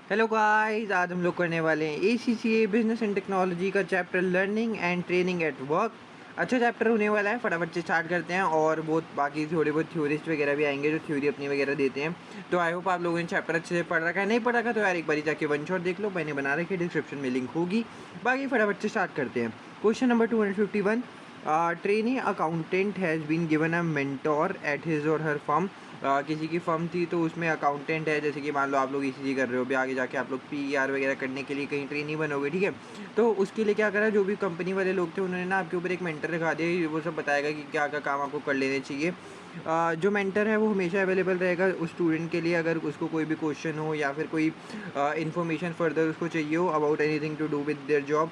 Hello guys, आज हम लोग करने वाले हैं ACCA बिजनेस एंड टेक्नोलॉजी का chapter learning and training at work. अच्छा चैप्टर होने वाला है, फटाफट से स्टार्ट करते हैं। और बहुत बाकी थोड़े बहुत थ्योरिस्ट वगैरह भी आएंगे जो थ्योरी अपनी वगैरह देते हैं। तो आई होप आप लोगों ने चैप्टर अच्छे से पढ़ रखा है। नहीं पढ़ रखा तो यार एक बारी जाके वन शॉट देख लो, मैंने बना रखी है, डिस्क्रिप्शन में लिंक होगी। बाकी फटाफट से स्टार्ट करते हैं। Question number 251, trainee accountant has been given a mentor at his or her firm. किसी की फर्म थी तो उसमें अकाउंटेंट है, जैसे कि मान लो आप लोग ECG कर रहे हो, भी आगे जाके आप लोग PER वगैरह करने के लिए कहीं ट्रेनी बनोगे, ठीक है। तो उसके लिए क्या करा, जो भी कंपनी वाले लोग थे उन्होंने ना आपके ऊपर एक मेंटर रखा दिया, वो सब बताएगा कि क्या क्या काम आपको कर लेने चाहिए। जो मेंटर है वो हमेशा अवेलेबल रहेगा उस स्टूडेंट के लिए, अगर उसको कोई भी क्वेश्चन हो या फिर कोई इन्फॉर्मेशन फर्दर उसको चाहिए हो about anything to do with their job,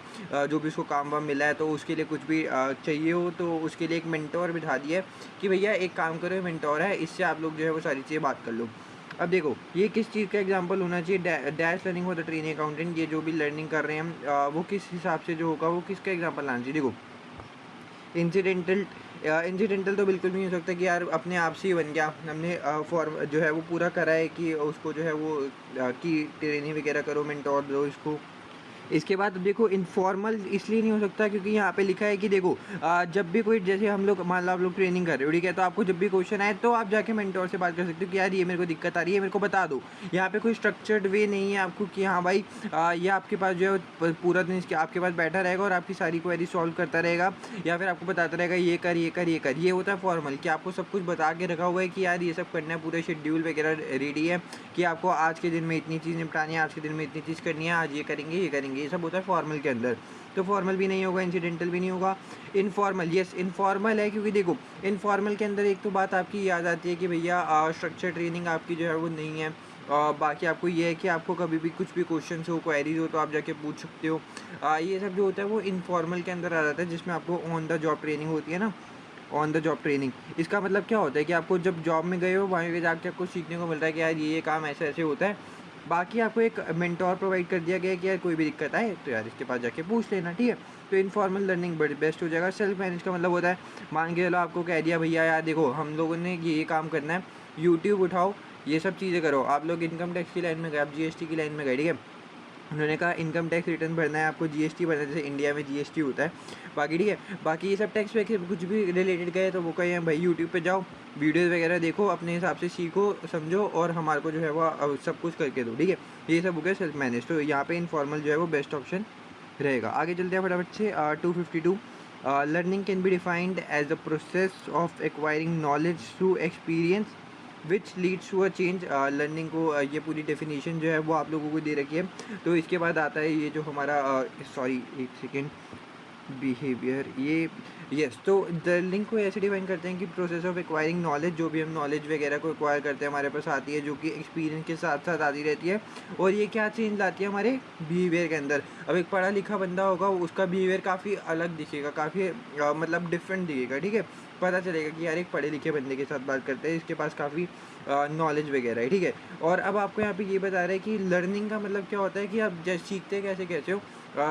जो भी उसको काम वाम मिला है तो उसके लिए कुछ भी चाहिए हो तो उसके लिए एक मेंटोर बिठा दिया है कि भैया एक काम करो, मेंटोर है, इससे आप लोग जो है वो सारी चीज़ें बात कर लो। अब देखो ये किस चीज़ का एग्जांपल होना चाहिए, dash learning for the training accountant. ये जो भी लर्निंग कर रहे हैं हम, वो किस हिसाब से जो होगा वो किसका एग्जांपल लाना चाहिए। देखो इंसिडेंटल, इंसिडेंटल तो बिल्कुल भी नहीं हो सकता कि यार अपने आप से ही बन गया, हमने फॉर्म जो है वो पूरा करा है कि उसको जो है वो कि ट्रेनिंग वगैरह करो, मेंटोर दो इसको। इसके बाद देखो इनफॉर्मल इसलिए नहीं हो सकता क्योंकि यहाँ पे लिखा है कि देखो जब भी कोई, जैसे हम लोग मान लो आप लोग ट्रेनिंग कर रहे हो, ठीक है, तो आपको जब भी क्वेश्चन आए तो आप जाके मेंटोर से बात कर सकते हो कि यार ये मेरे को दिक्कत आ रही है, मेरे को बता दो। यहाँ पे कोई स्ट्रक्चर्ड वे नहीं है आपको कि हाँ भाई ये आपके पास जो है पूरा दिन इसके आपके पास बैठा रहेगा और आपकी सारी क्वेरी सॉल्व करता रहेगा, या फिर आपको बताता रहेगा ये कर ये कर ये कर। ये होता है फॉर्मल कि आपको सब कुछ बता के रखा हुआ है कि यार ये सब करना है, पूरे शेड्यूल वगैरह रेडी है कि आपको आज के दिन में इतनी चीज़ निपटानी है, आज के दिन में इतनी चीज़ करनी है, आज ये करेंगे ये करेंगे, ये सब होता है फॉर्मल के अंदर। तो फॉर्मल भी नहीं होगा, इंसिडेंटल भी नहीं होगा। इनफॉर्मल, यस इनफॉर्मल है, क्योंकि देखो इनफॉर्मल के अंदर एक तो बात आपकी याद आती है कि भैया स्ट्रक्चर ट्रेनिंग आपकी जो है वो नहीं है। बाकी आपको ये है कि आपको कभी भी कुछ भी क्वेश्चन हो, क्वेरीज हो तो आप जाके पूछ सकते हो। ये सब जो होता है वो इनफॉर्मल के अंदर आ जाता है, जिसमें आपको ऑन द जॉब ट्रेनिंग होती है ना। ऑन द जॉब ट्रेनिंग, इसका मतलब क्या होता है कि आपको जब जॉब में गए हो वहाँ पे जाके आपको सीखने को मिल रहा है कि यार ये काम ऐसे ऐसे होता है। बाकी आपको एक मेंटोर प्रोवाइड कर दिया गया है कि यार कोई भी दिक्कत आए तो यार इसके पास जाके पूछ लेना, ठीक है। तो इनफॉर्मल लर्निंग बड़ी बेस्ट हो जाएगा। सेल्फ मैनेज का मतलब होता है, मान के चलो आपको कह दिया भैया यार देखो हम लोगों ने ये काम करना है, यूट्यूब उठाओ, ये सब चीज़ें करो। आप लोग इनकम टैक्स की लाइन में गए, आप GST की लाइन में गए, ठीक है। उन्होंने कहा इनकम टैक्स रिटर्न भरना है आपको, GST भरना है, जैसे इंडिया में GST होता है। बाकी ठीक है, बाकी ये सब टैक्स वैक्स कुछ भी रिलेटेड गए तो वो कहें भाई यूट्यूब पे जाओ, वीडियोस वगैरह देखो, अपने हिसाब से सीखो समझो और हमारे को जो है वो सब कुछ करके दो, ठीक है। ये सब हो गया सेल्फ मैनेज। तो यहाँ पे इनफॉर्मल जो है वो बेस्ट ऑप्शन रहेगा। आगे चलते हैं फटाफट से। 252, learning can be defined as the process of acquiring knowledge through experience which leads to a change. Learning को ये पूरी डेफिनेशन जो है वो आप लोगों को दे रखी है। तो इसके बाद आता है ये जो हमारा सॉरी एक सेकेंड, बिहेवियर, ये यस। तो लर्निंग को ऐसे डिफाइन करते हैं कि प्रोसेस ऑफ एक्वायरिंग नॉलेज, जो भी हम नॉलेज वगैरह को एक्वायर करते हैं हमारे पास आती है, जो कि एक्सपीरियंस के साथ साथ आती रहती है। और ये क्या चेंज लाती है हमारे बिहेवियर के अंदर। अब एक पढ़ा लिखा बंदा होगा उसका बिहेवियर काफ़ी अलग दिखेगा, काफ़ी मतलब डिफरेंट दिखेगा, ठीक है। पता चलेगा कि यार एक पढ़े लिखे बंदे के साथ बात करते हैं, इसके पास काफ़ी नॉलेज वगैरह है, ठीक है। और अब आपको यहाँ पे ये बता रहे हैं कि लर्निंग का मतलब क्या होता है कि आप जैसे सीखते कैसे कैसे हो,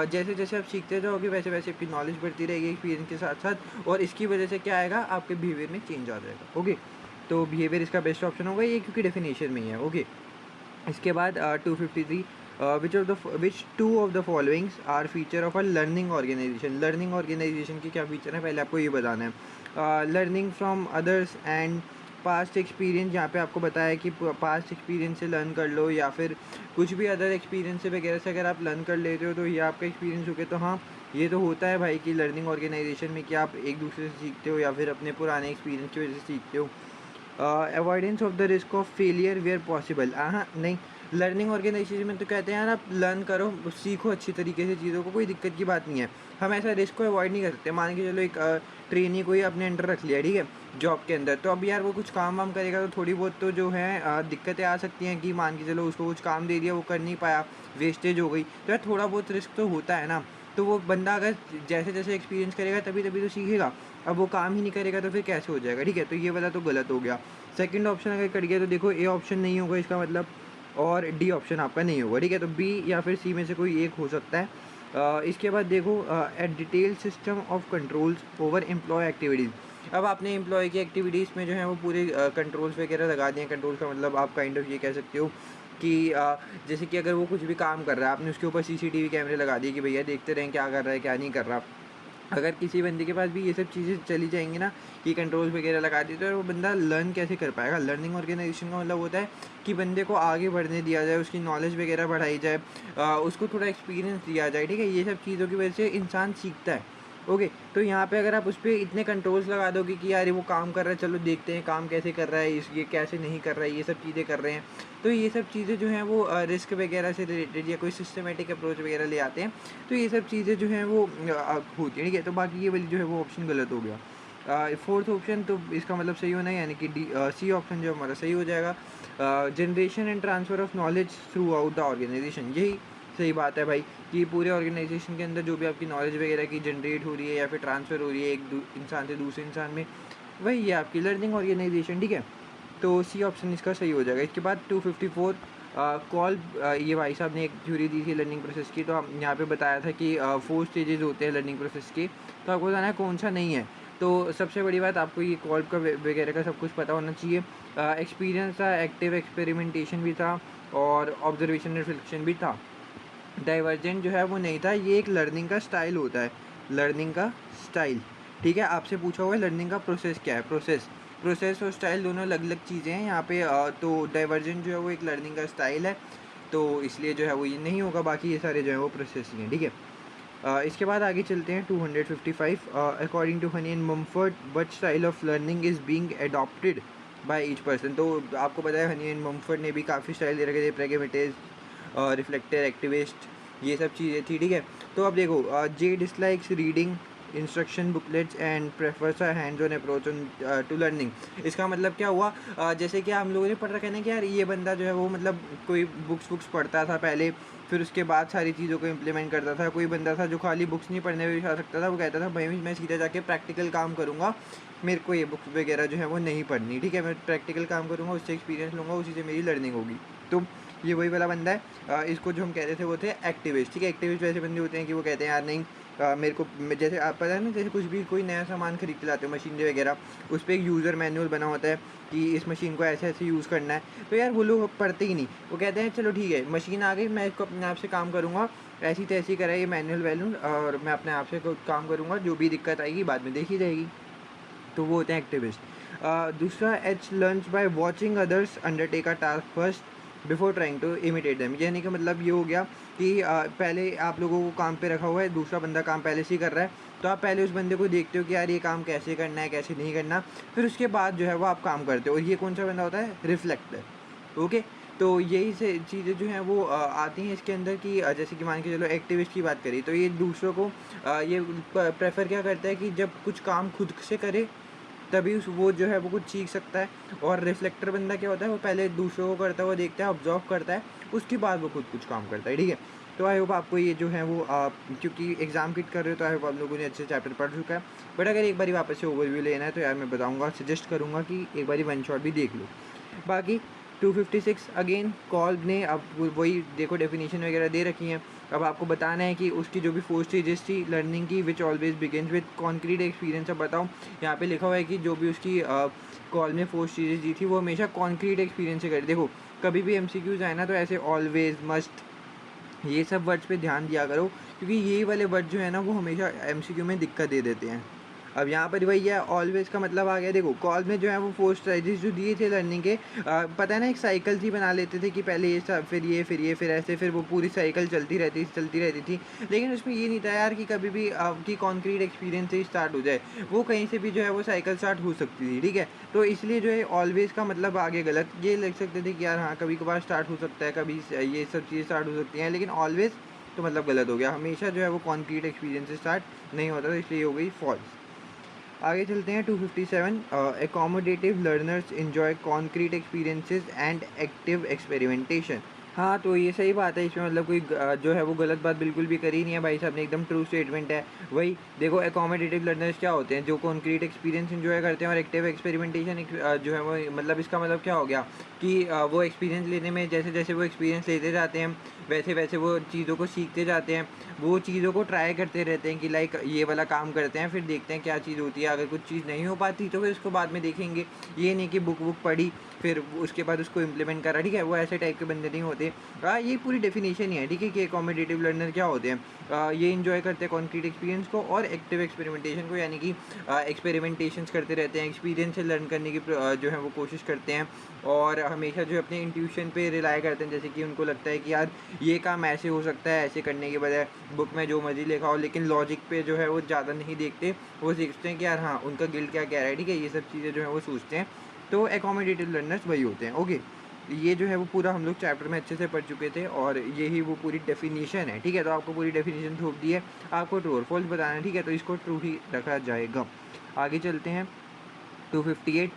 जैसे जैसे आप सीखते जाओगे वैसे वैसे आपकी नॉलेज बढ़ती रहेगी एक्सपीरियंस के साथ साथ, और इसकी वजह से क्या आएगा आपके बिहेवियर में चेंज आ जाएगा, ओके। तो बिहेवियर इसका बेस्ट ऑप्शन होगा ये, क्योंकि डेफिनेशन में ही है, ओके। इसके बाद 253, which two of the followings are feature of a learning organisation. Learning organisation की क्या फीचर है पहले आपको ये बताना है। Learning from others and past experience, यहाँ पे आपको बताया कि पास्ट एक्सपीरियंस से लर्न कर लो, या फिर कुछ भी अदर एक्सपीरियंस से वगैरह से अगर आप लर्न कर लेते हो तो ये आपका एक्सपीरियंस हो गया। तो हाँ ये तो होता है भाई कि लर्निंग ऑर्गेनाइजेशन में कि आप एक दूसरे से सीखते हो या फिर अपने पुराने एक्सपीरियंस की वजह से सीखते हो। Avoidance of the risk of failure where possible, हाँ नहीं, लर्निंग ऑर्गेनाइजेशन में तो कहते हैं यार आप लर्न करो, सीखो अच्छी तरीके से चीज़ों को, कोई दिक्कत की बात नहीं है। हम ऐसा रिस्क को अवॉइड नहीं कर सकते। मान के चलो एक ट्रेनी को ही अपने अंडर रख लिया, ठीक है, जॉब के अंदर, तो अब यार वो कुछ काम वाम करेगा तो थोड़ी बहुत तो जो है दिक्कतें आ सकती हैं कि मान के चलो उसको कुछ काम दे दिया वो कर नहीं पाया, वेस्टेज हो गई, तो यार थोड़ा बहुत रिस्क तो होता है ना। तो वो बंदा अगर जैसे जैसे एक्सपीरियंस करेगा तभी तभी तो सीखेगा। अब वो काम ही नहीं करेगा तो फिर कैसे हो जाएगा, ठीक है। तो ये वाला तो गलत हो गया। सेकंड ऑप्शन अगर कट गया तो देखो ए ऑप्शन नहीं होगा इसका मतलब, और डी ऑप्शन आपका नहीं होगा, ठीक है। तो बी या फिर सी में से कोई एक हो सकता है। इसके बाद देखो at detail system of controls over employ activities. अब आपने एम्प्लॉय की एक्टिविटीज़ में जो है वो पूरे कंट्रोल्स वगैरह लगा दिए। कंट्रोल का मतलब आप काइंड ऑफ ये कह सकते हो कि जैसे कि अगर वो कुछ भी काम कर रहा है, आपने उसके ऊपर सीसीटीवी कैमरे लगा दिए कि भैया देखते रहें क्या कर रहा है, क्या नहीं कर रहा। अगर किसी बंदे के पास भी ये सब चीज़ें चली जाएँगी ना, कि कंट्रोल्स वगैरह लगा दी, तो वो बंदा लर्न कैसे कर पाएगा? लर्निंग ऑर्गेनाइजेशन का मतलब होता है कि बंदे को आगे बढ़ने दिया जाए, उसकी नॉलेज वगैरह बढ़ाई जाए, उसको थोड़ा एक्सपीरियंस दिया जाए, ठीक है? ये सब चीज़ों की वजह से इंसान सीखता है। ओके, तो यहाँ पे अगर आप उस पे इतने कंट्रोल्स लगा दोगे कि यार ये वो काम कर रहा है, चलो देखते हैं काम कैसे कर रहा है, इस ये कैसे नहीं कर रहा है, ये सब चीज़ें कर रहे हैं। तो ये सब चीज़ें जो हैं वो रिस्क वगैरह से रिलेटेड या कोई सिस्टमैटिक अप्रोच वगैरह ले आते हैं। तो ये सब चीज़ें जो हैं वो होती हैं, ठीक है? तो बाकी ये वाली जो है वो ऑप्शन गलत हो गया। फोर्थ ऑप्शन तो इसका मतलब सही होना है, यानी कि सी ऑप्शन जो हमारा सही हो जाएगा। Generation and transfer of knowledge throughout the organisation, यही सही बात है भाई, कि पूरे ऑर्गेनाइजेशन के अंदर जो भी आपकी नॉलेज वगैरह की जनरेट हो रही है या फिर ट्रांसफ़र हो रही है एक इंसान से दूसरे इंसान में, वही है आपकी लर्निंग ऑर्गेनाइजेशन, ठीक है? तो सी ऑप्शन इसका सही हो जाएगा। इसके बाद 254 कॉल, ये भाई साहब ने एक थ्योरी दी थी लर्निंग प्रोसेस की, तो हम यहाँ पे बताया था कि 4 स्टेजेस होते हैं लर्निंग प्रोसेस के, तो आपको बताना है कौन सा नहीं है। तो सबसे बड़ी बात, आपको ये कॉल का वगैरह का सब कुछ पता होना चाहिए। एक्सपीरियंस था, एक्टिव एक्सपेरिमेंटेशन भी था और ऑब्जर्वेशन रिफ्लेक्शन भी था। डाइवर्जेंट जो है वो नहीं था, ये एक लर्निंग का स्टाइल होता है, लर्निंग का स्टाइल, ठीक है? आपसे पूछा हुआ है लर्निंग का प्रोसेस क्या है, प्रोसेस और स्टाइल दोनों अलग-अलग चीज़ें हैं यहाँ पे। तो डाइवर्जेंट जो है वो एक लर्निंग का स्टाइल है, तो इसलिए जो है वो ये नहीं होगा, बाकी ये सारे जो है वो प्रोसेस ही हैं, ठीक है? इसके बाद आगे चलते हैं 255। According to Honey and Mumford, what style of learning is being adopted by each person. तो आपको पता है हनी एंड मम्फर्ट ने भी काफ़ी स्टाइल दे रखे थे, प्रैग्मेटिस्ट, रिफ्लेक्टर, एक्टिविस्ट, ये सब चीज़ें थी, ठीक है? तो अब देखो, J dislikes reading instruction booklets and prefers a hands on approach on to learning. इसका मतलब क्या हुआ, जैसे कि हम लोगों ने पढ़ रखा है ना कि यार ये बंदा जो है वो मतलब कोई बुक्स पढ़ता था पहले, फिर उसके बाद सारी चीज़ों को इम्प्लीमेंट करता था। कोई बंदा था जो खाली बुक्स नहीं पढ़ने में आ सकता था, वो कहता था भाई मैं सीधा जाके प्रैक्टिकल काम करूँगा, मेरे को ये बुक्स वगैरह जो है वो नहीं पढ़नी, ठीक है? मैं प्रैक्टिकल काम करूँगा, उससे एक्सपीरियंस लूँगा, उसी से मेरी लर्निंग होगी। तो ये वही वाला बंदा है। इसको जो हम कह रहे थे वो थे एक्टिविस्ट, ठीक है? एक्टिविस्ट वैसे बंदे होते हैं कि वो कहते हैं यार नहीं, मेरे को जैसे आप पता है ना, जैसे कुछ भी कोई नया सामान खरीद के लाते हो, मशीनरी वगैरह, उस पे एक यूज़र मैनुअल बना होता है कि इस मशीन को ऐसे-ऐसे यूज़ करना है। तो यार वो लोग पढ़ते ही नहीं, वो कहते हैं चलो ठीक है मशीन आ गई, मैं इसको अपने आप से काम करूँगा, ऐसी-तैसी कराए ये मैनुअल वैनुअल, और मैं अपने आप से काम करूँगा, जो भी दिक्कत आएगी बाद में देखी जाएगी। तो वो होते हैं एक्टिविस्ट। दूसरा, he learns by watching others undertake a task first before trying to imitate them. यानी कि मतलब ये हो गया कि पहले आप लोगों को काम पे रखा हुआ है, दूसरा बंदा काम पहले से ही कर रहा है, तो आप पहले उस बंदे को देखते हो कि यार ये काम कैसे करना है, कैसे नहीं करना, फिर उसके बाद जो है वो आप काम करते हो। और ये कौन सा बंदा होता है? Reflector, okay? तो यही से चीज़ें जो हैं वो आती हैं इसके अंदर कि जैसे कि मान के चलो एक्टिविस्ट की बात करी, तो ये दूसरों को ये प्रेफर क्या करता है कि जब कुछ काम खुद से करे तभी उस वो जो है वो कुछ सीख सकता है। और रिफ्लेक्टर बंदा क्या होता है, वो पहले दूसरों को करता हुआ देखता है, ऑब्जर्व करता है, उसके बाद वो खुद कुछ काम करता है, ठीक है? तो आई होप आपको ये जो है वो क्योंकि एग्जाम किट कर रहे हो तो आई होप आप लोगों ने अच्छे चैप्टर पढ़ चुका है। बट अगर एक बारी वापस से ओवरव्यू लेना है तो यार मैं बताऊँगा, सजेस्ट करूँगा कि एक बारी वन शॉट भी देख लो। बाकी 256 अगेन कॉल ने अब वही देखो डेफिनेशन वगैरह दे रखी हैं। अब आपको बताना है कि उसकी जो भी 4 स्टेजेस थी लर्निंग की, which always begins with concrete experience. अब बताओ, यहाँ पे लिखा हुआ है कि जो भी उसकी कॉल में 4 स्टेजेस दी थी वो हमेशा कॉन्क्रीट एक्सपीरियंस से करी। देखो कभी भी एमसीक्यूज आए ना तो ऐसे ऑलवेज, मस्ट, ये सब वर्ड्स पे ध्यान दिया करो, क्योंकि ये वाले वर्ड जो है ना वो हमेशा एमसीक्यू में दिक्कत दे देते हैं। अब यहाँ पर वही है, ऑलवेज का मतलब आ गया। देखो कॉल में जो है वो 4 स्टेजेस जो दिए थे लर्निंग के, पता है ना, एक साइकिल सी बना लेते थे कि पहले ये सब, फिर ये, फिर ये, फिर ऐसे, फिर वो पूरी साइकिल चलती रहती थी। लेकिन उसमें ये नहीं था यार कि कभी भी आपकी कॉन्क्रीट एक्सपीरियंस से ही स्टार्ट हो जाए, वो कहीं से भी जो है वो साइकिल स्टार्ट हो सकती थी, ठीक है? तो इसलिए जो है ऑलवेज का मतलब आगे गलत ये लिख सकते थे कि यार हाँ कभी कभार स्टार्ट हो सकता है, कभी ये सब चीज़ें स्टार्ट हो सकती हैं, लेकिन ऑलवेज तो मतलब गलत हो गया। हमेशा जो है वो कॉन्क्रीट एक्सपीरियंस से स्टार्ट नहीं होता, तो इसलिए हो गई फॉल्स। आगे चलते हैं 257। Accommodative learners enjoy concrete experiences and active experimentation. हाँ, तो ये सही बात है, इसमें मतलब कोई जो है वो गलत बात बिल्कुल भी करी नहीं है भाई साहब ने, एकदम ट्रू स्टेटमेंट है। वही देखो, एकोमोडेटिव लर्नर्स क्या होते हैं? जो कॉन्क्रीट एक्सपीरियंस एंजॉय करते हैं, और एक्टिव एक्सपेरिमेंटेशन जो है वो मतलब इसका मतलब क्या हो गया कि वो एक्सपीरियंस लेने में, जैसे जैसे वो एक्सपीरियंस लेते जाते हैं वैसे वैसे वो चीज़ों को सीखते जाते हैं, वो चीज़ों को ट्राई करते रहते हैं कि लाइक ये वाला काम करते हैं, फिर देखते हैं क्या चीज़ होती है। अगर कुछ चीज़ नहीं हो पाती तो फिर उसको बाद में देखेंगे। ये नहीं कि बुक वुक पढ़ी फिर उसके बाद उसको इम्प्लीमेंट करा, ठीक है, वो ऐसे टाइप के बंदे नहीं होते। ये पूरी डेफिनेशन ही है, ठीक है, कि अकोमोडेटिव लर्नर क्या होते हैं। ये इंजॉय करते हैं कॉन्क्रीट एक्सपीरियंस को और एक्टिव एक्सपेरिमेंटेशन को, यानी कि एक्सपेरिमेंटेशंस करते रहते हैं, एक्सपीरियंस से लर्न करने की जो है वो कोशिश करते हैं और हमेशा जो है अपने इंट्यूशन पे रिलाई करते हैं। जैसे कि उनको लगता है कि यार ये काम ऐसे हो सकता है, ऐसे करने के बजाय बुक में जो मर्जी लिखा हो, लेकिन लॉजिक पे जो है वो ज़्यादा नहीं देखते। वो सीखते हैं कि यार हाँ, उनका गिल्ड क्या कह रहा है, ठीक है, ये सब चीज़ें जो है वो सोचते हैं। तो एकोमोडेटिव लर्नर्स वही होते हैं। ओके, ये जो है वो पूरा हम लोग चैप्टर में अच्छे से पढ़ चुके थे और यही वो पूरी डेफिनेशन है, ठीक है। तो आपको पूरी डेफिनेशन थोप दी है, आपको ट्रू और फॉल्स बताना है, ठीक है, तो इसको ट्रू ही रखा जाएगा। आगे चलते हैं। 258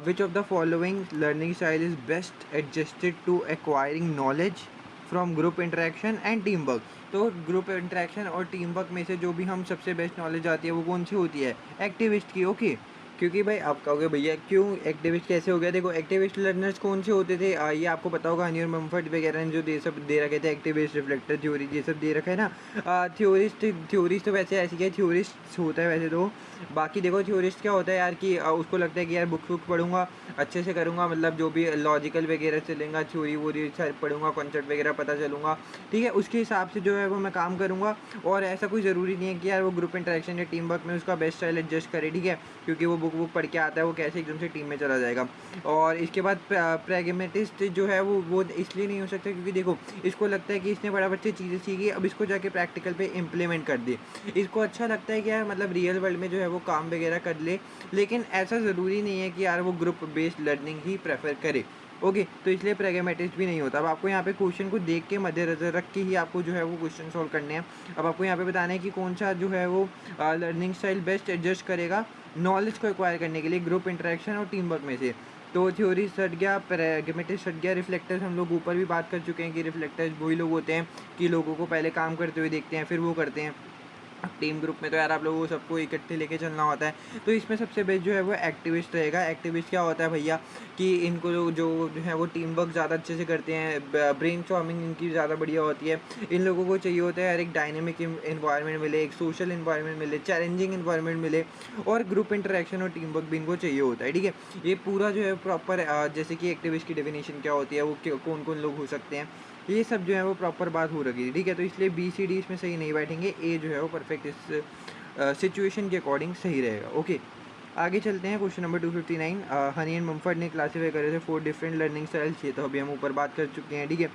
which of the following learning style is best adjusted to acquiring knowledge from group interaction and teamwork। तो ग्रुप इंटरेक्शन और टीम वर्क में से जो भी हम सबसे बेस्ट नॉलेज आती है वो कौन सी होती है? एक्टिविस्ट की। ओके, क्योंकि भाई आप कहोगे भैया क्यों एक्टिविस्ट कैसे हो गया? देखो एक्टिविस्ट लर्नर्स कौन से होते थे, ये आपको पता होगा, हनी और मम्फर्ट वगैरह ने जो सब दे रखे थे, एक्टिविस्ट, रिफ्लेक्टर थ्योरी, ये सब दे रखा है ना। थ्योरिस्ट तो वैसे ऐसी क्या, थ्योरिस्ट होता है वैसे तो। बाकी देखो थ्योरिस्ट क्या होता है यार कि उसको लगता है कि यार बुक पढ़ूंगा, अच्छे से करूँगा, मतलब जो भी लॉजिकल वगैरह चलेगा, थ्योरी वोरी पढ़ूंगा, कॉन्सेप्ट वगैरह पता चलूँगा, ठीक है, उसके हिसाब से जो है वो मैं काम करूँगा। और ऐसा कोई ज़रूरी नहीं है कि यार वो ग्रुप इंटरेक्शन या टीम वर्क में उसका बेस्ट स्टाइल एडजस्ट करे, ठीक है, क्योंकि वो बुक पढ़ के आता है, वो कैसे एकदम से टीम में चला जाएगा। और इसके बाद प्रैग्मेटिस्ट जो है वो इसलिए नहीं हो सकता क्योंकि देखो इसको लगता है कि इसने बड़ा बच्चे चीज़ें सीखी, अब इसको जाके प्रैक्टिकल पे इम्प्लीमेंट कर दे। इसको अच्छा लगता है कि यार मतलब रियल वर्ल्ड में जो है वो काम वगैरह कर ले, लेकिन ऐसा ज़रूरी नहीं है कि यार वो ग्रुप बेस्ड लर्निंग ही प्रेफर करे। ओके, तो इसलिए प्रैग्मेटिस्ट भी नहीं होता। अब आपको यहाँ पे क्वेश्चन को देख के मद्देनजर रख के ही आपको जो है वो क्वेश्चन सॉल्व करने हैं। अब आपको यहाँ पे बताना है कि कौन सा जो है वो लर्निंग स्टाइल बेस्ट एडजस्ट करेगा नॉलेज को एक्वायर करने के लिए ग्रुप इंटरेक्शन और टीम वर्क में से। तो थ्योरी हट गया, प्रैग्मेटिस्ट हट गया, रिफ्लेक्टर्स हम लोग ऊपर भी बात कर चुके हैं कि रिफ्लेक्टर्स वही लोग होते हैं कि लोगों को पहले काम करते हुए देखते हैं फिर वो करते हैं। टीम ग्रुप में तो यार आप लोगों को सबको इकट्ठे लेके चलना होता है। तो इसमें सबसे बेस्ट जो है वो एक्टिविस्ट रहेगा। एक्टिविस्ट क्या होता है भैया कि इनको जो है वो टीम वर्क ज़्यादा अच्छे से करते हैं, ब्रेन स्टॉर्मिंग इनकी ज़्यादा बढ़िया होती है। इन लोगों को चाहिए होता है यार एक डायनेमिक इन्वायरमेंट मिले, एक सोशल इन्वायरमेंट मिले, चैलेंजिंग इन्वायरमेंट मिले और ग्रुप इंटरेक्शन और टीम वर्क भी इनको चाहिए होता है, ठीक है। ये पूरा जो है प्रॉपर जैसे कि एक्टिविस्ट की डेफिनेशन क्या होती है, वो कौन कौन लोग हो सकते हैं, ये सब जो है वो प्रॉपर बात हो रही है, ठीक है। तो इसलिए बी सी डी इसमें सही नहीं बैठेंगे, ए जो है वो परफेक्ट इस सिचुएशन के अकॉर्डिंग सही रहेगा। ओके, आगे चलते हैं। क्वेश्चन नंबर 259, हनी एंड मम्फर्ट ने क्लासीफाई करे थे 4 डिफरेंट लर्निंग स्टाइल्स। ये तो अभी हम ऊपर बात कर चुके हैं, ठीक है।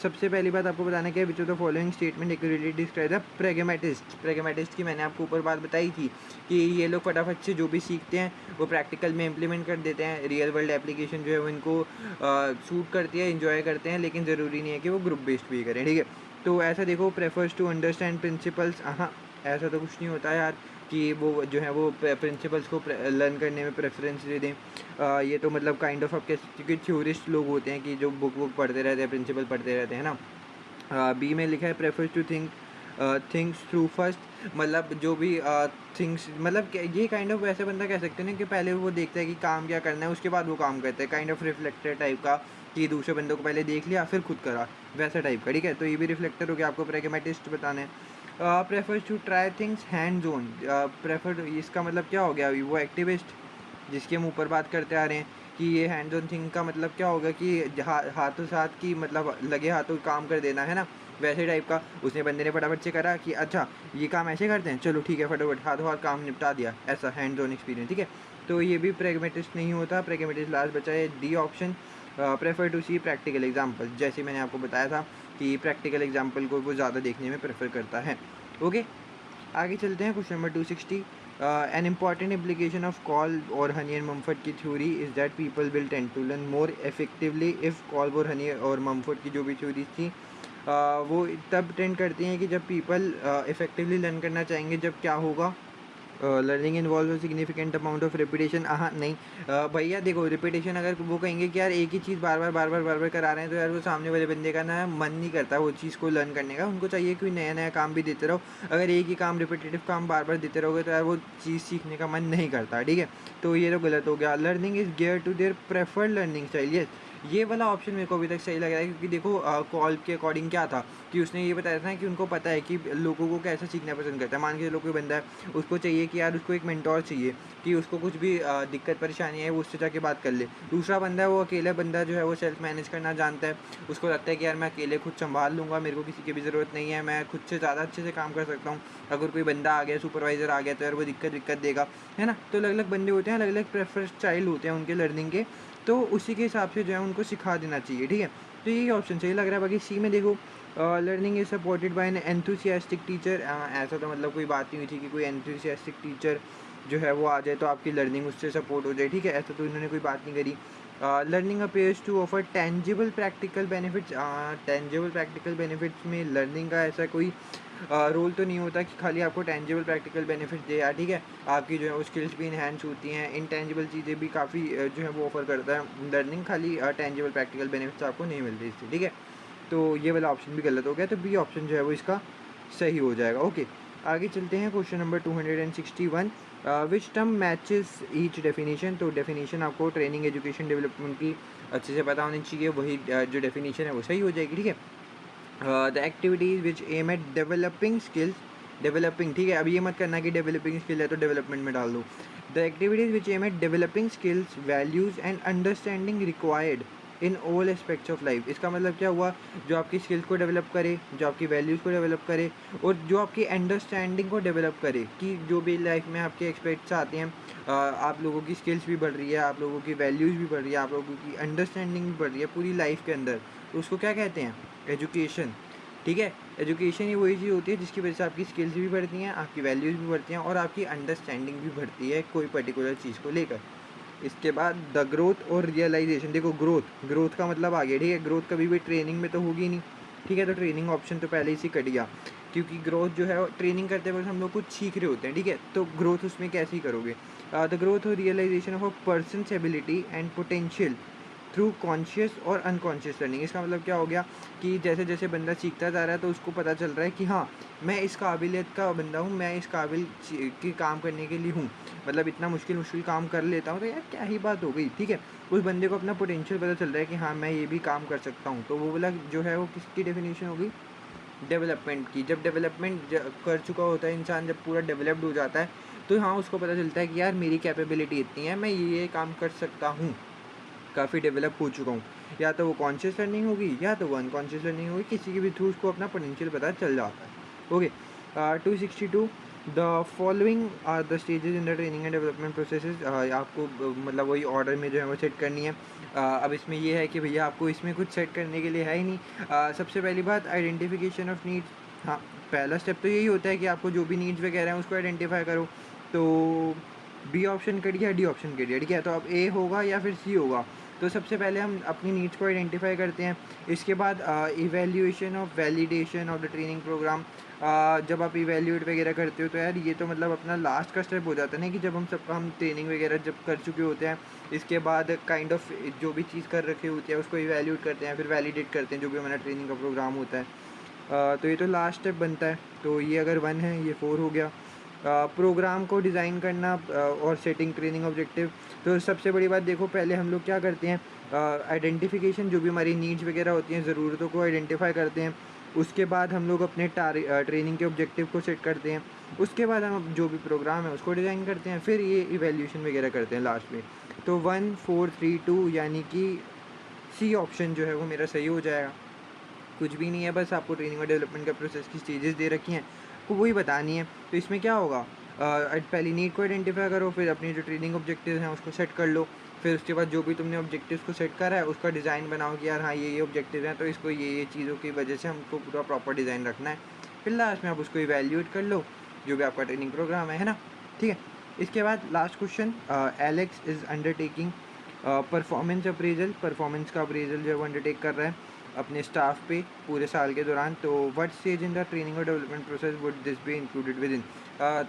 सबसे पहली बात आपको बताना क्या है, which of the following statement accurately describe the pragmatist. Pragmatist की मैंने आपको ऊपर बात बताई थी कि ये लोग फटाफट से जो भी सीखते हैं वो प्रैक्टिकल में इम्प्लीमेंट कर देते हैं, रियल वर्ल्ड एप्लीकेशन जो है वो इनको सूट करती है, इन्जॉय करते हैं, लेकिन ज़रूरी नहीं है कि वो ग्रुप बेस्ड भी करें, ठीक है। तो ऐसा देखो, प्रेफर्स टू अंडरस्टैंड प्रिंसिपल्स, हाँ ऐसा तो कुछ नहीं होता है यार कि वो जो है वो प्रिंसिपल्स को लर्न करने में प्रेफरेंस दे दें। ये तो मतलब काइंड ऑफ आपके, क्योंकि थ्योरिस्ट लोग होते हैं कि जो बुक पढ़ते रहते हैं, प्रिंसिपल पढ़ते रहते हैं ना। बी में लिखा है prefers two things through first, मतलब जो भी थिंग्स, मतलब ये काइंड ऑफ ऐसे बंदा कह सकते हैं ना कि पहले वो देखता है कि काम क्या करना है, उसके बाद वो काम करता है, काइंड ऑफ रिफ्लेक्टर टाइप का, कि दूसरे बंदों को पहले देख लिया फिर खुद करा, वैसा टाइप का, ठीक है। तो ये भी रिफ्लेक्टर हो गया, आपको प्रैग्मेटिस्ट बताना है। Prefers to try things hands on, prefer इसका मतलब क्या हो गया अभी, वो एक्टिविस्ट जिसके हम ऊपर बात करते आ रहे हैं कि ये हैंड ऑन थिंग का मतलब क्या होगा कि हाथों से हाथ की, मतलब लगे हाथों काम कर देना है ना, वैसे टाइप का। उसने बंदे ने फटाफट से करा कि अच्छा ये काम ऐसे करते हैं, चलो ठीक है, फटाफट हाथों हाथ काम निपटा दिया, ऐसा हैंड ऑन एक्सपीरियंस, ठीक है। तो ये भी प्रैग्मेटिस्ट नहीं होता। प्रैग्मेटिस्ट लास्ट बचा है D option, prefer to see practical example, जैसे मैंने आपको बताया था कि प्रैक्टिकल एग्जाम्पल को वो ज़्यादा देखने में प्रेफर करता है। ओके, आगे चलते हैं। Question number 260, an important implication of Kolb और हनी एंड मम्फर्ट की theory is that people will tend to learn more effectively if Kolb और हनी और मम्फर्ट की जो भी थ्योरीज थी वो तब टेंड करती हैं कि जब पीपल इफेक्टिवली लर्न करना चाहेंगे, जब क्या होगा, learning involve significant amount of repetition. हाँ नहीं भैया देखो, रिपीटेशन अगर वो कहेंगे कि यार एक ही चीज़ बार बार करा रहे हैं, तो यार वो सामने वाले बंदे का ना मन नहीं करता वो चीज़ को लर्न करने का। उनको चाहिए कि नया नया काम भी देते रहो। अगर एक ही काम, रिपीटेटिव काम बार बार देते रहोगे तो यार वो चीज़ सीखने का मन नहीं करता, ठीक है। तो ये तो गलत हो गया। लर्निंग इज़ गियर to their preferred learning style, yes, ये वाला ऑप्शन मेरे को अभी तक सही लग रहा है, क्योंकि देखो कॉल के अकॉर्डिंग क्या था कि उसने ये बताया था ना कि उनको पता है कि लोगों को कैसा सीखना पसंद करता है। मान के चलो कोई बंदा है, उसको चाहिए कि यार उसको एक मेंटोर चाहिए कि उसको कुछ भी दिक्कत परेशानी है वो उससे जाके बात कर ले। दूसरा बंदा है, वो अकेला बंदा जो है वो सेल्फ मैनेज करना जानता है, उसको लगता है कि यार मैं अकेले खुद संभाल लूँगा, मेरे को किसी की भी ज़रूरत नहीं है, मैं खुद से ज़्यादा अच्छे से काम कर सकता हूँ। अगर कोई बंदा आ गया, सुपरवाइज़र आ गया, तो यार वो दिक्कत देगा, है ना? तो अलग अलग बंदे होते हैं, अलग अलग प्रेफर स्टाइल होते हैं उनके लर्निंग के, तो उसी के हिसाब से जो है उनको सिखा देना चाहिए, ठीक है? तो यही ऑप्शन सही लग रहा है। बाकी सी में देखो, learning is supported by an enthusiastic teacher. ऐसा तो मतलब कोई बात नहीं हुई थी कि कोई एंथुसियास्टिक टीचर जो है वो आ जाए तो आपकी लर्निंग उससे सपोर्ट हो जाए, ठीक है? ऐसा तो इन्होंने कोई बात नहीं करी। Learning appears to offer tangible practical benefits. Tangible practical benefits में लर्निंग का ऐसा कोई रोल तो नहीं होता कि खाली आपको टेंजिबल प्रैक्टिकल बेनिफिट्स दे यार, ठीक है? आपकी जो है वो स्किल्स भी इन्हांस होती हैं, इनटेंजिबल चीज़ें भी काफ़ी जो है वो ऑफ़र करता है लर्निंग, खाली टेंजिबल प्रैक्टिकल बेनिफिट्स आपको नहीं मिलते इससे, ठीक है? तो ये वाला ऑप्शन भी गलत हो गया, तो बी ऑप्शन जो है वो इसका सही हो जाएगा। ओके, आगे चलते हैं। Question number 261, which term matches each definition. तो डेफिनेशन आपको ट्रेनिंग एजुकेशन डेवलपमेंट की अच्छे से पता होनी चाहिए, वही जो डेफिनेशन है वो सही हो जाएगी, ठीक है? The activities which aim at developing skills. Developing, ठीक है? अब ये मत करना कि डेवलपिंग स्किल है तो डेवलपमेंट में डाल दो। The activities which aim at developing skills, values and understanding required in all aspects of life. इसका मतलब क्या हुआ? जो आपकी स्किल्स को डेवलप करे, जो आपकी वैल्यूज़ को डेवलप करे, और जो आपकी अंडरस्टैंडिंग को डेवलप करे कि जो भी लाइफ में आपके एक्सपेक्ट्स आते हैं, आप लोगों की स्किल्स भी बढ़ रही है, आप लोगों की वैल्यूज़ भी बढ़ रही है, आप लोगों की अंडरस्टैंडिंग भी बढ़ रही है पूरी लाइफ के अंदर, तो उसको क्या कहते हैं? एजुकेशन, ठीक है? एजुकेशन ही वही चीज़ होती है जिसकी वजह से आपकी स्किल्स भी बढ़ती हैं, आपकी वैल्यूज़ भी बढ़ती हैं, और आपकी अंडरस्टैंडिंग भी बढ़ती है कोई पर्टिकुलर चीज़ को लेकर। इसके बाद द ग्रोथ और रियलाइजेशन। देखो, ग्रोथ का मतलब आ गया, ठीक है? ग्रोथ कभी भी ट्रेनिंग में तो होगी नहीं, ठीक है? तो ट्रेनिंग ऑप्शन तो पहले ही से कट गया, क्योंकि ग्रोथ जो है ट्रेनिंग करते वक्त हम लोग कुछ सीख रहे होते हैं, ठीक है? तो ग्रोथ उसमें कैसे ही करोगे? द ग्रोथ और realisation of a person's ability and potential through conscious और अनकॉन्शियस लर्निंग। इसका मतलब क्या हो गया कि जैसे जैसे बंदा सीखता जा रहा है तो उसको पता चल रहा है कि हाँ, मैं इस काबिलियत का बंदा हूँ, मैं इस काबिल के काम करने के लिए हूँ, मतलब इतना मुश्किल काम कर लेता हूँ, तो यार क्या ही बात हो गई, ठीक है? उस बंदे को अपना पोटेंशियल पता चल रहा है कि हाँ, मैं ये भी काम कर सकता हूँ, तो वो वाला जो है वो किसकी डेफिनेशन होगी? डेवलपमेंट की। जब डेवलपमेंट कर चुका होता है इंसान, जब पूरा डेवलप्ड हो जाता है, तो हाँ, उसको पता चलता है कि यार मेरी कैपेबिलिटी इतनी है, मैं ये काम कर सकता हूँ, काफ़ी डेवलप हो चुका हूँ। या तो वो कॉन्शियस लर्निंग होगी या तो वो अनकॉन्शियस लर्निंग होगी, किसी के भी थ्रू उसको अपना पोटेंशियल पता चल जाता है। Okay, 262, the following are the stages in the training and development processes. आपको मतलब वही ऑर्डर में जो है वो सेट करनी है। अब इसमें ये है कि भैया आपको इसमें कुछ सेट करने के लिए है ही नहीं। सबसे पहली बात, आइडेंटिफिकेशन ऑफ नीड्स। हाँ, पहला स्टेप तो यही होता है कि आपको जो भी नीड्स वगैरह हैं उसको आइडेंटिफाई करो। तो बी ऑप्शन कट गया, डी ऑप्शन कट गया, ठीक है? तो अब ए होगा या फिर सी होगा? तो सबसे पहले हम अपनी नीड्स को आइडेंटिफाई करते हैं। इसके बाद evaluation of validation of the training programme. जब आप इवैल्यूएट वगैरह करते हो तो यार ये तो मतलब अपना लास्ट का स्टेप हो जाता है ना, कि जब हम ट्रेनिंग वगैरह जब कर चुके होते हैं, इसके बाद काइंड ऑफ जो भी चीज़ कर रखी होती है उसको इवैल्यूएट करते हैं, फिर वैलिडेट करते हैं जो भी हमारा ट्रेनिंग का प्रोग्राम होता है। तो ये तो लास्ट स्टेप बनता है, तो ये अगर 1 है, ये 4 हो गया। प्रोग्राम को डिज़ाइन करना और सेटिंग ट्रेनिंग ऑब्जेक्टिव। तो सबसे बड़ी बात देखो, पहले हम लोग क्या करते हैं, आइडेंटिफिकेशन, जो भी हमारी नीड्स वगैरह होती हैं, ज़रूरतों को आइडेंटिफाई करते हैं। उसके बाद हम लोग अपने ट्रेनिंग के ऑब्जेक्टिव को सेट करते हैं। उसके बाद हम जो भी प्रोग्राम है उसको डिज़ाइन करते हैं, फिर ये इवैल्यूएशन वगैरह करते हैं लास्ट में। तो 1 4 3 2 यानी कि सी ऑप्शन जो है वो मेरा सही हो जाएगा। कुछ भी नहीं है, बस आपको ट्रेनिंग और डेवलपमेंट का प्रोसेस की स्टेजेस दे रखी हैं, आपको वही बतानी है। तो इसमें क्या होगा, पहले नीड को आइडेंटिफाई करो, फिर अपनी जो ट्रेनिंग ऑब्जेक्टिव्स हैं उसको सेट कर लो, फिर उसके बाद जो भी तुमने ऑब्जेक्टिव्स को सेट करा है उसका डिज़ाइन बनाओ कि यार हाँ, ये ऑब्जेक्टिव हैं, तो इसको ये चीज़ों की वजह से हमको पूरा प्रॉपर डिज़ाइन रखना है। फिर लास्ट में आप उसको इवैल्यूएट कर लो, जो भी आपका ट्रेनिंग प्रोग्राम है ना? ठीक है। इसके बाद last question, Alex is undertaking performance appraisal. Performance का अप्रेजल जो है वो अंडरटेक कर रहा है अपने स्टाफ पे पूरे साल के दौरान। तो what stage in the training और development process would this be included within.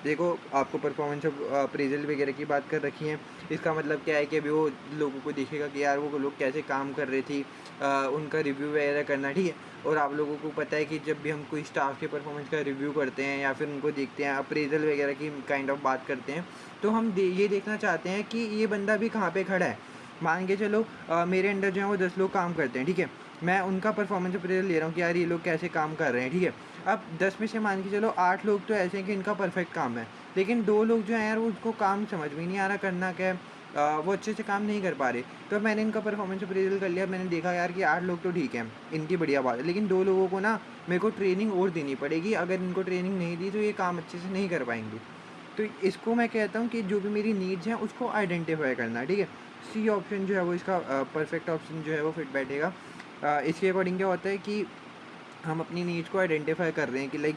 देखो, आपको परफॉर्मेंस अप्रेजल वगैरह की बात कर रखी है। इसका मतलब क्या है कि अभी वो लोगों को देखेगा कि यार वो लोग कैसे काम कर रहे थे, उनका रिव्यू वगैरह करना, ठीक है? और आप लोगों को पता है कि जब भी हम कोई स्टाफ के परफॉर्मेंस का रिव्यू करते हैं या फिर उनको देखते हैं, अप्रेजल वगैरह की काइंड ऑफ बात करते हैं, तो हम ये देखना चाहते हैं कि ये बंदा भी कहाँ पे खड़ा है। मान के चलो मेरे अंडर जो है वो 10 लोग काम करते हैं, ठीक है। मैं उनका परफॉर्मेंस अप्रेजल ले रहा हूँ कि यार ये लोग कैसे काम कर रहे हैं, ठीक है। अब 10 में से मान के चलो 8 लोग तो ऐसे हैं कि इनका परफेक्ट काम है, लेकिन 2 लोग जो हैं यार वो उनको काम समझ में नहीं आ रहा करना क्या है, वो अच्छे से काम नहीं कर पा रहे। तो मैंने इनका परफॉर्मेंस अप्रेजल कर लिया, मैंने देखा यार कि 8 लोग तो ठीक हैं, इनकी बढ़िया बात है, लेकिन 2 लोगों को ना मेरे को ट्रेनिंग और देनी पड़ेगी। अगर इनको ट्रेनिंग नहीं दी तो ये काम अच्छे से नहीं कर पाएँगे। तो इसको मैं कहता हूँ कि जो भी मेरी नीड्स हैं उसको आइडेंटिफ़ाई करना, ठीक है। सी ऑप्शन जो है वो इसका परफेक्ट ऑप्शन जो है वो फिट बैठेगा। इसके अकॉर्डिंग क्या होता है कि हम अपनी नीड्स को आइडेंटिफ़ाई कर रहे हैं कि लाइक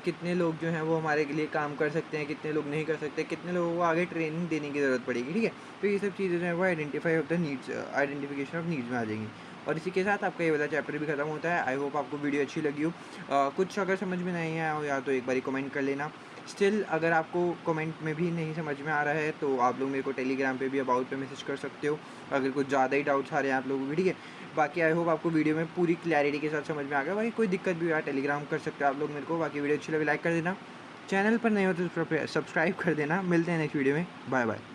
कितने लोग जो हैं वो हमारे लिए काम कर सकते हैं, कितने लोग नहीं कर सकते, कितने लोगों को आगे ट्रेनिंग देने की ज़रूरत पड़ेगी, ठीक है। तो ये सब चीज़ें जो है वो आइडेंटिफ़ाई होता है नीड्स, आइडेंटिफिकेशन ऑफ नीड्स में आ जाएँगी। और इसी के साथ आपका ये वाला चैप्टर भी खत्म होता है। आई होप आपको वीडियो अच्छी लगी हो। कुछ अगर समझ में नहीं आया हो या तो एक बारी कमेंट कर लेना। स्टिल अगर आपको कमेंट में भी नहीं समझ में आ रहा है तो आप लोग मेरे को टेलीग्राम पे भी अबाउट पे मैसेज कर सकते हो, अगर कुछ ज़्यादा ही डाउट्स आ रहे हैं आप लोगों को भी, ठीक है। बाकी आई होप आपको वीडियो में पूरी क्लैरिटी के साथ समझ में आ गया। बाकी कोई दिक्कत भी हो यार टेलीग्राम कर सकते हो आप लोग मेरे को। बाकी वीडियो अच्छी लगी लाइक कर देना, चैनल पर नहीं हो तो सब्सक्राइब कर देना। मिलते हैं नेक्स्ट वीडियो में, बाय बाय।